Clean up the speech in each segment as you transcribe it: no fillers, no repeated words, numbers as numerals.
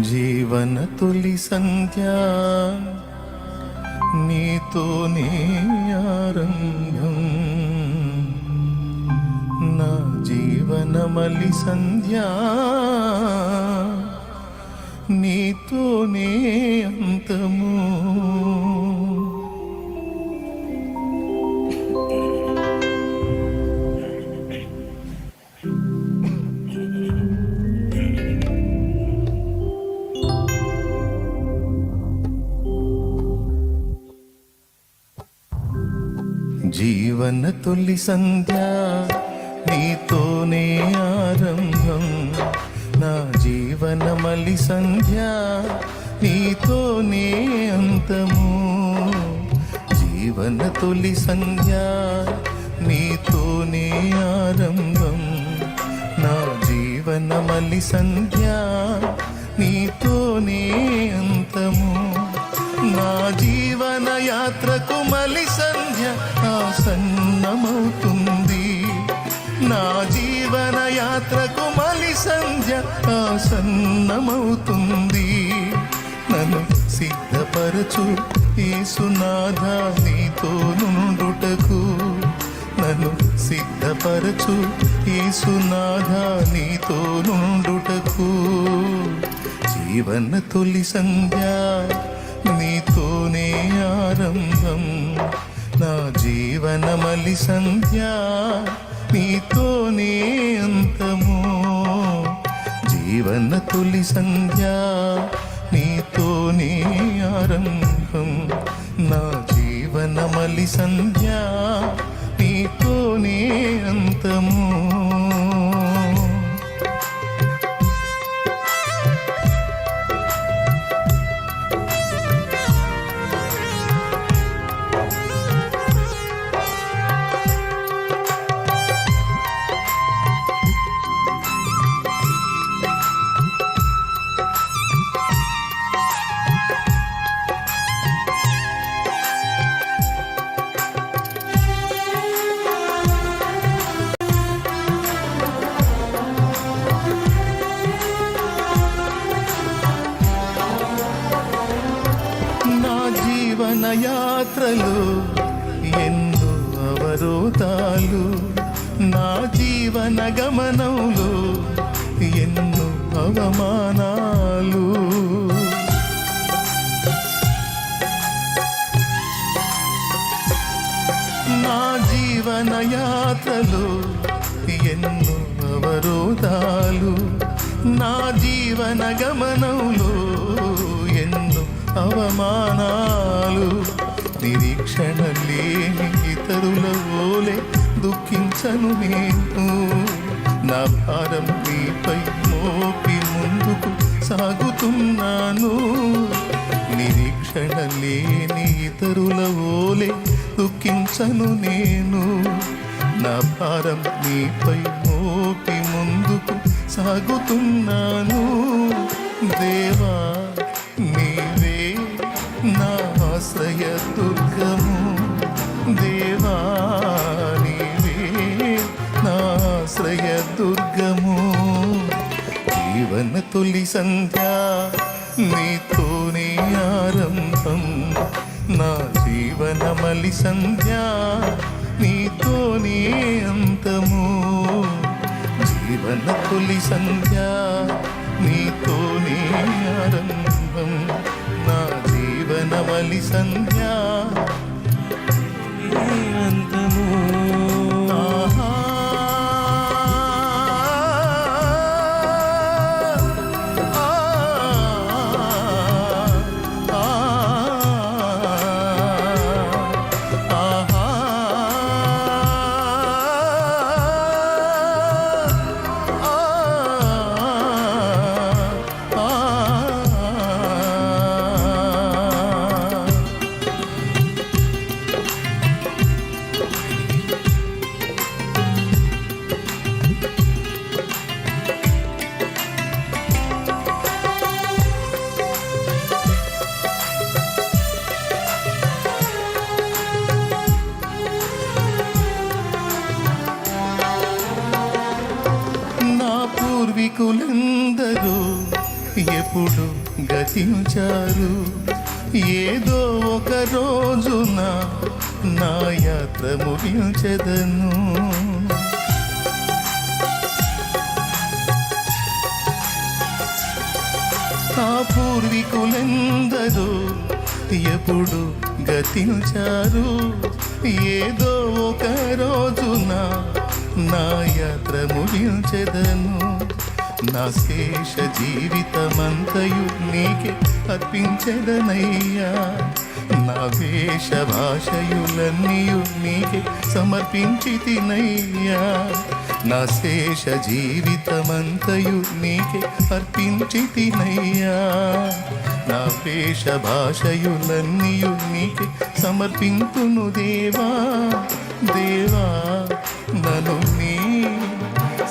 జీవన తొలి సంధ్య నీతోనే ఆరంభం, నా జీవన మలి సంధ్య నీతోనే అంతము. జీవన తొలి సంధ్య నీతోనే ఆరంభం, నా జీవన మలి సంధ్య నీతోనే అంతము. జీవన తొలి సంధ్య నీతోనే ఆరంభం, నా జీవన మలి సంధ్య నీతోనే అంతము. నా జీవన యాత్రకు మలి సంధ్య ఆసన్నమవుతుంది, నా జీవన యాత్రకు మలి సంధ్య ఆసన్నమవుతుంది. నన్ను సిద్ధపరచు యేసునాథా నీతో నుండుటకు, నన్ను సిద్ధపరచు యేసునాథా నీతో నుండుటకు. జీవన తొలి సంధ్య నీతోనే ఆరంభం, నా జీవన మలి సంధ్య నీతోనే అంతము. జీవన తొలి సంధ్య నీతోనే ఆరంభం, నా జీవన మలి సంధ్య నీతోనే అంతము. జీవన యాత్రలు ఎన్నో అవరోధాలు, నా జీవన గమనంలో ఎన్నో అవమానాలు. నా జీవన యాత్రలో ఎన్నో అవరోధాలు, నా జీవన గమనంలో ఎన్నో అవమానాలు. నిరీక్షణ లేని ఇతరుల ఓలే దుఃఖించను నేను, నా భారం నీపై మోపి ముందుకు సాగుతున్నాను. నిరీక్షణ లేని ఇతరుల ఓలే దుఃఖించను నేను, నా భారం నీపై మోపి ముందుకు సాగుతున్నాను. దేవా నీవే నా ఆశ్రయ దుర్గము, దేవా నీవే నా ఆశ్రయ దుర్గము. జీవన తొలి సంధ్య నీతోనే ఆరంభం, నా జీవన మలి సంధ్య నీతోనే అంతము. జీవన తొలి సంధ్య నీతోనే ఆరంభం, నా జీవన మలి సంధ్య అంతము. పూర్వీకులందరూ ఎప్పుడు గతించారు. ఏదో ఒక రోజున నా యాత్ర ముగించెదను. ఆ పూర్వీకులెందరూ ఎప్పుడు గతించారు. ఏదో ఒక రోజున నా యాత్ర ముగించెదను. నా శేష జీవితమంతయు నీకే అర్పించెదనయ్యా. నా వేష భాషయులన్నీయు నీకే సమర్పించితినయ్యా. నా శేష జీవితమంతయు నీకే అర్పించితినయ్యా. నా వేష భాషయులన్నీయు నీకే సమర్పింతును దేవా. దేవా నన్ను నీ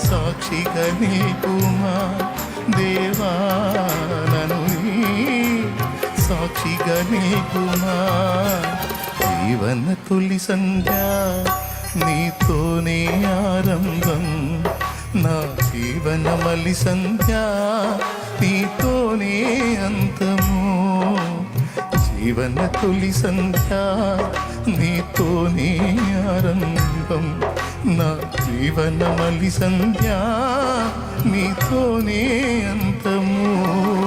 సాక్షిగా నీకుమా. దేవా నన్ను నీ సాక్షిగా నీకుమా. జీవన తొలి సంధ్య నీతోనే ఆరంభం. నా జీవన మలి సంధ్య నీతోనే అంతము. జీవన తొలి సంధ్య నీతోనే ఆరంభం. నా జీవన మలి సంధ్య నీతోనే అంతము.